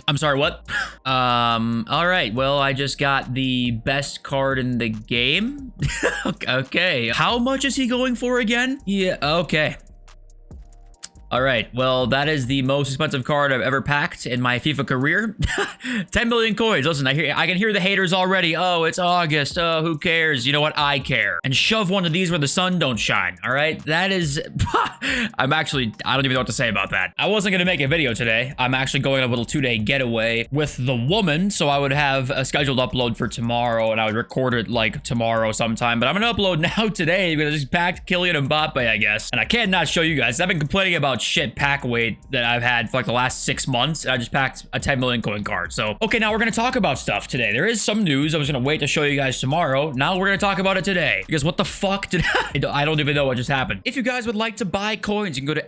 I'm sorry, what? All right. Well, I just got the best card in the game. Okay. How much is he going for again? Yeah, okay. All right, well, that is the most expensive card I've ever packed in my FIFA career. 10 million coins. Listen, I can hear the haters already. Oh, it's August. Oh, who cares? You know what? I care. And shove one of these where the sun don't shine. All right, that is. I don't even know what to say about that. I wasn't gonna make a video today. I'm actually going on a little 2-day getaway with the woman, so I would have a scheduled upload for tomorrow, and I would record it like tomorrow sometime. But I'm gonna upload now today because I just packed Kylian Mbappe, I guess, and I can't not show you guys. I've been complaining about shit pack weight that I've had for like the last 6 months. I just packed a 10 million coin card. So, okay, now we're going to talk about stuff today. There is some news. I was going to wait to show you guys tomorrow. Now we're going to talk about it today. Because what the fuck did I don't even know what just happened. If you guys would like to buy coins, you can go to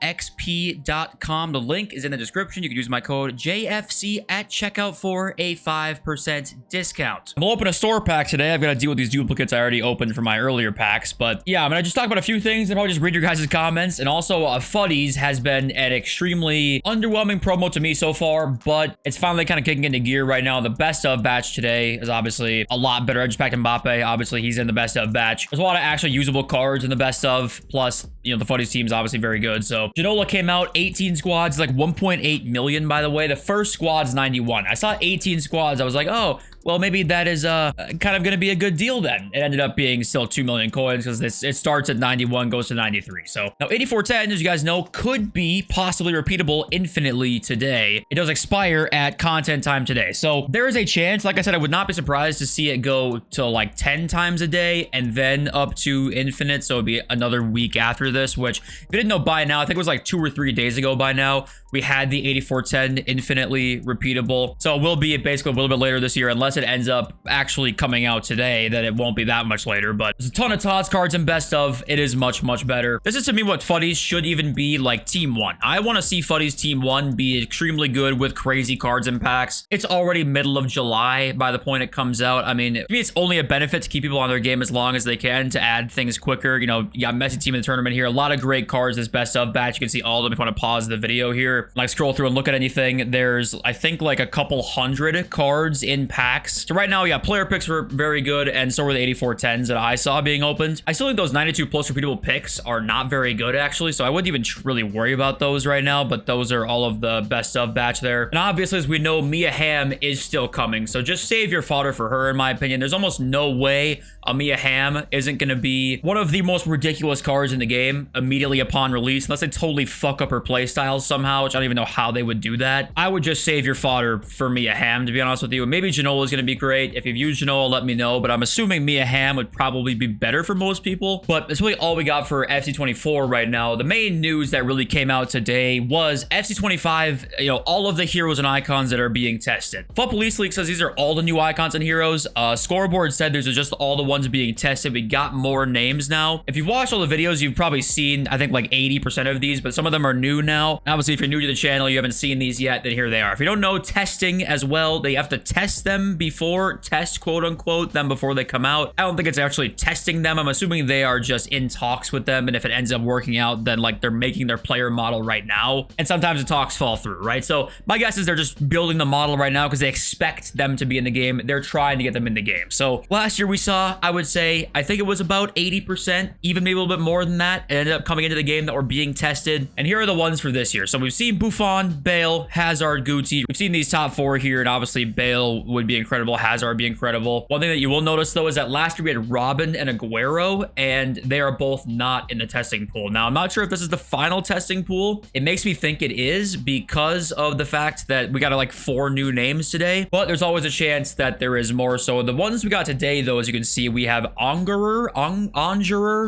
mmoxp.com. The link is in the description. You can use my code JFC at checkout for a 5% discount. I'm going to open a store pack today. I've got to deal with these duplicates I already opened for my earlier packs. But yeah, I'm going to just talk about a few things and I'll just read your guys' comments. And also, futties has been an extremely underwhelming promo to me so far, but it's finally kind of kicking into gear right now. The best of batch today is obviously a lot better. I just packed Mbappe. Obviously, he's in the best of batch. There's a lot of actually usable cards in the best of. Plus, you know, the futties team is obviously very good. So, Ginola came out, 18 squads, like 1.8 million, by the way. The first squad's 91. I saw 18 squads. I was like, oh, well, maybe that is kind of going to be a good deal then. It ended up being still 2 million coins because it starts at 91, goes to 93. So now 8410, as you guys know, could be possibly repeatable infinitely today. It does expire at content time today. So there is a chance, like I said, I would not be surprised to see it go to like 10 times a day and then up to infinite. So it'd be another week after this, which if you didn't know by now, I think it was like 2 or 3 days ago by now, we had the 8410 infinitely repeatable. So it will be basically a little bit later this year, unless it ends up actually coming out today, then it won't be that much later. But there's a ton of TOTS cards in best of. It is much, much better. This is to me what futties should even be like team 1. I want to see futties team 1 be extremely good with crazy cards and packs. It's already middle of July by the point it comes out. I mean, to me, it's only a benefit to keep people on their game as long as they can to add things quicker. You know, you got Messi team in the tournament here. A lot of great cards this best of batch. You can see all of them if you want to pause the video here. Like scroll through and look at anything. There's, I think, like a couple hundred cards in packs. So right now, yeah, player picks were very good, and so were the 8410s that I saw being opened. I still think those 92 plus repeatable picks are not very good, actually, so I wouldn't even really worry about those right now, but those are all of the best of batch there. And obviously, as we know, Mia Hamm is still coming, so just save your fodder for her, in my opinion. There's almost no way a Mia Hamm isn't going to be one of the most ridiculous cards in the game immediately upon release, unless they totally fuck up her playstyles somehow, which I don't even know how they would do that. I would just save your fodder for Mia Hamm, to be honest with you. Maybe Ginola is going to be great. If you've used Ginola, let me know, but I'm assuming Mia Hamm would probably be better for most people. But that's really all we got for FC24 right now. The main news that really came out today was FC25, you know, all of the heroes and icons that are being tested. FUT Police League says these are all the new icons and heroes. Scoreboard said these are just all the ones being tested. We got more names now. If you've watched all the videos, you've probably seen, I think, like 80% of these, but some of them are new now. Obviously, if you're new to the channel, you haven't seen these yet, then here they are. If you don't know, testing as well, they have to test them before, test quote unquote them before they come out. I don't think it's actually testing them. I'm assuming they are just in talks with them, and if it ends up working out, then like they're making their player model right now, and sometimes the talks fall through, right? So my guess is they're just building the model right now because they expect them to be in the game. They're trying to get them in the game. So last year we saw, I would say, I think it was about 80%, even maybe a little bit more than that, it ended up coming into the game that were being tested. And here are the ones for this year. So we've seen Buffon, Bale, Hazard, Guti. We've seen these top 4 here, and obviously Bale would be incredible, Hazard would be incredible. One thing that you will notice though is that last year we had Robin and Aguero, and they are both not in the testing pool. Now I'm not sure if this is the final testing pool. It makes me think it is because of the fact that we got like 4 new names today, but there's always a chance that there is more. So the ones we got today though, as you can see, we have Ongerer,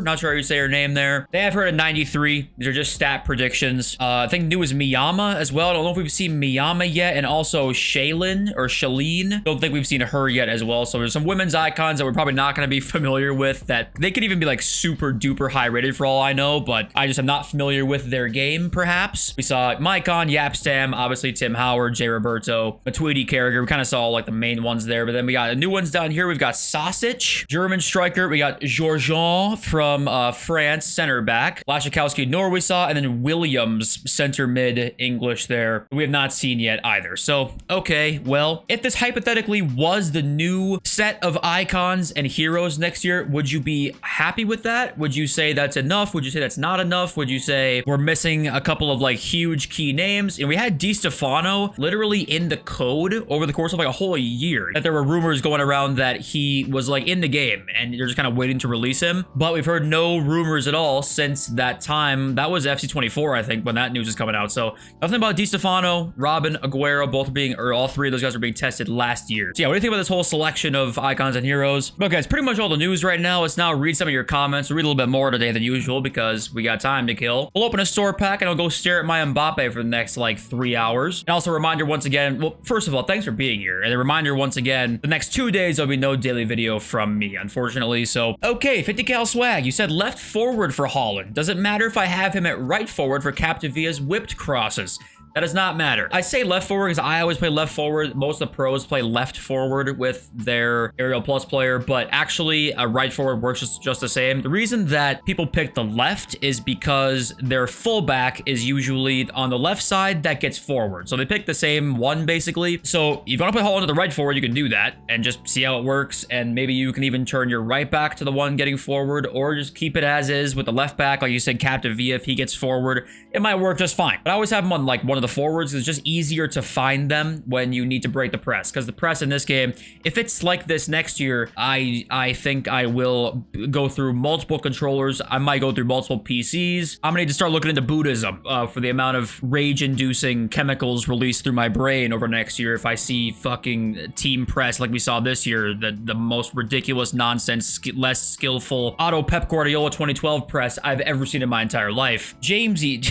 not sure how you say her name there. They have her at 93. These are just stat predictions. I think new is Miyama as well. I don't know if we've seen Miyama yet, and also Shailene. Don't think we've seen her yet as well. So there's some women's icons that we're probably not going to be familiar with, that they could even be like super duper high rated for all I know, but I just am not familiar with their game, perhaps. We saw Maicon, Yapstam, obviously Tim Howard, Jay Roberto, Matuidi, Carragher. We kind of saw like the main ones there, but then we got the new ones down here. We've got Sausage, German striker. We got Georgian from France, center back. Lashikowski, Nor we saw, and then Williams, center mid solid English there. We have not seen yet either. So, okay, well, if this hypothetically was the new set of icons and heroes next year, would you be happy with that? Would you say that's enough? Would you say that's not enough? Would you say we're missing a couple of like huge key names? And we had DiStefano literally in the code over the course of like a whole year, that there were rumors going around that he was like in the game and you're just kind of waiting to release him. But we've heard no rumors at all since that time. That was FC24, I think, when that news is coming out. So nothing about DiStefano, Robin, Aguero, both being, or all three of those guys are being tested last year. So yeah, what do you think about this whole selection of icons and heroes? Okay, it's pretty much all the news right now. Let's now read some of your comments. We'll read a little bit more today than usual because we got time to kill. We'll open a store pack and I'll go stare at my Mbappe for the next like 3 hours. And also a reminder once again, well, first of all, thanks for being here. And a reminder once again, the next 2 days there'll be no daily video from me, unfortunately. So, okay, 50 cal swag. You said left forward for Haaland. Does it matter if I have him at right forward for Captain Villa's whipped crosses? That does not matter. I say left forward because I always play left forward. Most of the pros play left forward with their Aerial Plus player, but actually a right forward works just the same. The reason that people pick the left is because their fullback is usually on the left side that gets forward. So they pick the same one basically. So if you want to play Haaland to the right forward, you can do that and just see how it works. And maybe you can even turn your right back to the one getting forward, or just keep it as is with the left back. Like you said, Captain Villa, if he gets forward, it might work just fine. But I always have him on like one of the forwards. It's just easier to find them when you need to break the press, because the press in this game, if it's like this next year, I think I will go through multiple controllers. I might go through multiple PCs. I'm gonna need to start looking into Buddhism for the amount of rage-inducing chemicals released through my brain over next year if I see fucking team press like we saw this year, the most ridiculous nonsense, less skillful auto Pep Guardiola 2012 press I've ever seen in my entire life. Jamesy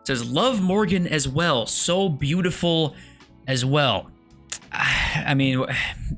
says, love Morgan as well. So beautiful as well. I mean,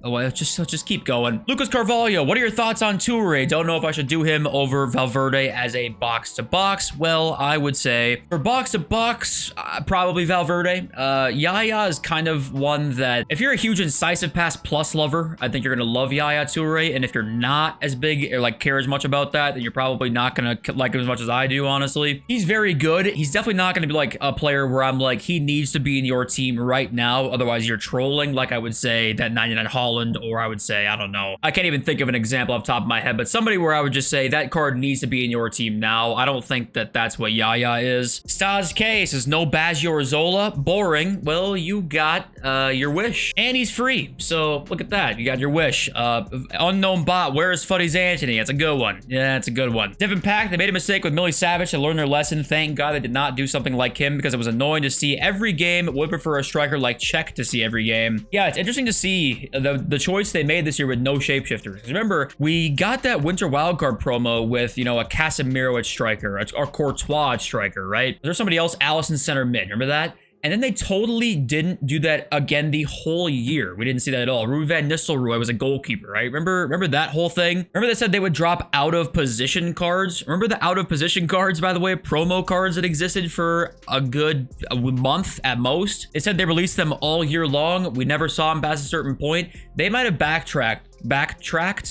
let's just keep going. Lucas Carvalho, what are your thoughts on Toure? Don't know if I should do him over Valverde as a box-to-box. Well, I would say for box-to-box, probably Valverde. Yaya is kind of one that, if you're a huge incisive pass plus lover, I think you're going to love Yaya Toure. And if you're not as big or like care as much about that, then you're probably not going to like him as much as I do, honestly. He's very good. He's definitely not going to be like a player where I'm like, he needs to be in your team right now, otherwise you're trolling, like I would say that 99 Holland, or I would say, I don't know. I can't even think of an example off the top of my head, but somebody where I would just say that card needs to be in your team now. I don't think that that's what Yaya is. Stas K says, no Baggio or Zola. Boring. Well, you got your wish. And he's free. So look at that. You got your wish. Unknown bot. Where is Futties Anthony? That's a good one. Yeah, that's a good one. Devin Pack, they made a mistake with Millie Savage. They learned their lesson. Thank God they did not do something like him, because it was annoying to see every game. Would prefer a striker like Czech to see every game. Yeah, it's interesting to see the choice they made this year with no shapeshifters. Remember, we got that winter wildcard promo with, you know, a Casemiro at striker, or Courtois at striker, right? There's somebody else, Allison center mid. Remember that? And then they totally didn't do that again the whole year. We didn't see that at all. Ruud van Nistelrooy was a goalkeeper, right? Remember that whole thing? Remember they said they would drop out of position cards? Remember the out of position cards, by the way, promo cards that existed for a good month at most? They said they released them all year long. We never saw them past a certain point. They might have backtracked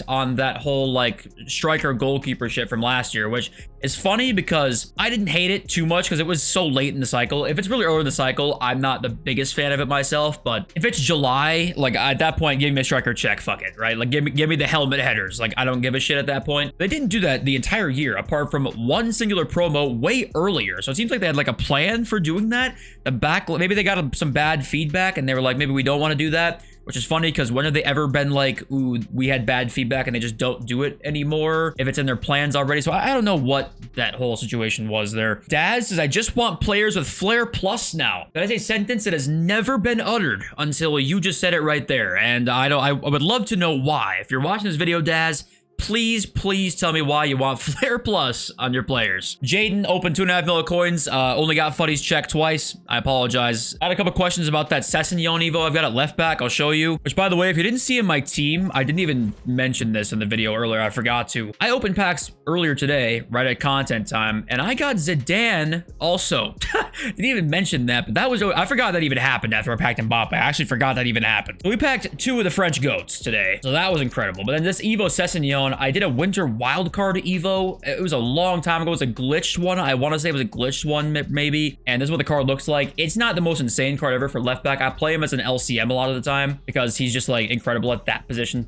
on that whole like striker goalkeeper shit from last year, which is funny because I didn't hate it too much because it was so late in the cycle. If it's really early in the cycle, I'm not the biggest fan of it myself, but if it's July, like at that point, give me a striker check, fuck it, right? Like give me the helmet headers. Like I don't give a shit at that point. They didn't do that the entire year apart from one singular promo way earlier. So it seems like they had like a plan for doing that. Maybe they got some bad feedback and they were like, maybe we don't want to do that. Which is funny because when have they ever been like, ooh, we had bad feedback and they just don't do it anymore if it's in their plans already? So I don't know what that whole situation was there. Daz says, I just want players with flair plus now. That is a sentence that has never been uttered until you just said it right there. And I would love to know why. If you're watching this video, Daz, please tell me why you want Flair Plus on your players. Jaden opened 2.5 million coins. Only got Futties check twice. I apologize. I had a couple questions about that Sessegnon Evo I've got at left back. I'll show you. Which, by the way, if you didn't see in my team, I didn't even mention this in the video earlier. I forgot to. I opened packs earlier today, right at content time, and I got Zidane also. Didn't even mention that, but that was... I forgot that even happened after I packed Mbappe. I actually forgot that even happened. So we packed 2 of the French goats today, so that was incredible. But then this Evo Sessegnon, one. I did a winter wildcard Evo. It was a long time ago. It was a glitched one. I want to say it was a glitched one, maybe. And this is what the card looks like. It's not the most insane card ever for left back. I play him as an LCM a lot of the time because he's just like incredible at that position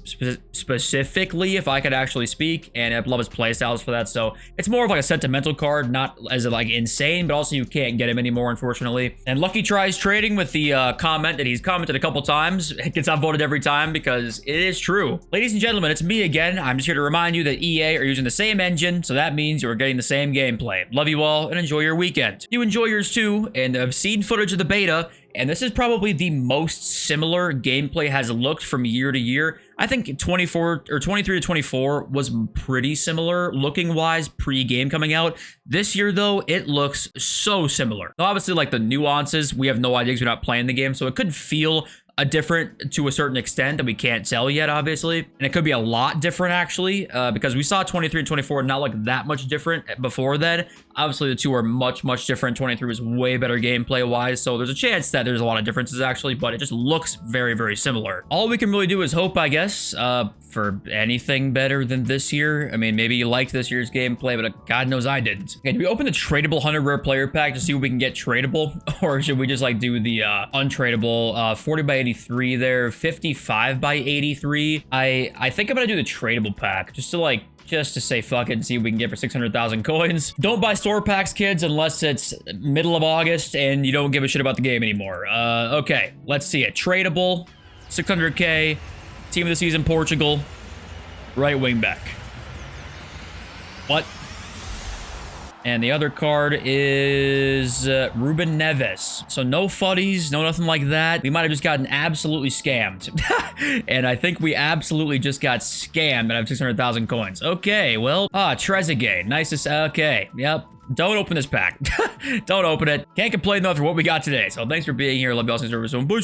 specifically, if I could actually speak. And I love his play styles for that. So it's more of like a sentimental card, not as like insane, but also you can't get him anymore, unfortunately. And Lucky tries trading with the comment that he's commented a couple times. It gets outvoted every time because it is true. Ladies and gentlemen, it's me again. I'm just here to remind you that EA are using the same engine, so that means you're getting the same gameplay. Love you all and enjoy your weekend. You enjoy yours too, and I've seen footage of the beta, and this is probably the most similar gameplay has looked from year to year. I think 24 or 23 to 24 was pretty similar looking wise pre-game coming out. This year though, it looks so similar. Now, obviously like the nuances, we have no idea because we're not playing the game, so it could feel different to a certain extent that we can't tell yet, obviously. And it could be a lot different, actually, because we saw 23 and 24 not like that much different before then. Obviously, the two are much, much different. 23 was way better gameplay-wise, so there's a chance that there's a lot of differences, actually, but it just looks very, very similar. All we can really do is hope, I guess, for anything better than this year. I mean, maybe you liked this year's gameplay, but God knows I didn't. Okay, do we open the tradable 100 rare player pack to see what we can get tradable? Or should we just, like, do the untradable 40 by 83 there, 55 by 83? I think I'm gonna do the tradable pack just to say fuck it and see what we can get for 600,000 coins. Don't buy store packs, kids, unless it's middle of August and you don't give a shit about the game anymore. Okay, let's see it. Tradable, 600k, team of the season, Portugal, right wing back. What? And the other card is Ruben Neves. So no futties, no nothing like that. We might have just gotten absolutely scammed. And I think we absolutely just got scammed and I have 600,000 coins. Okay, well, Trezeguet. Nice to say. Okay, yep. Don't open this pack. Don't open it. Can't complain though for what we got today. So thanks for being here. Love y'all. Since everyone. Peace.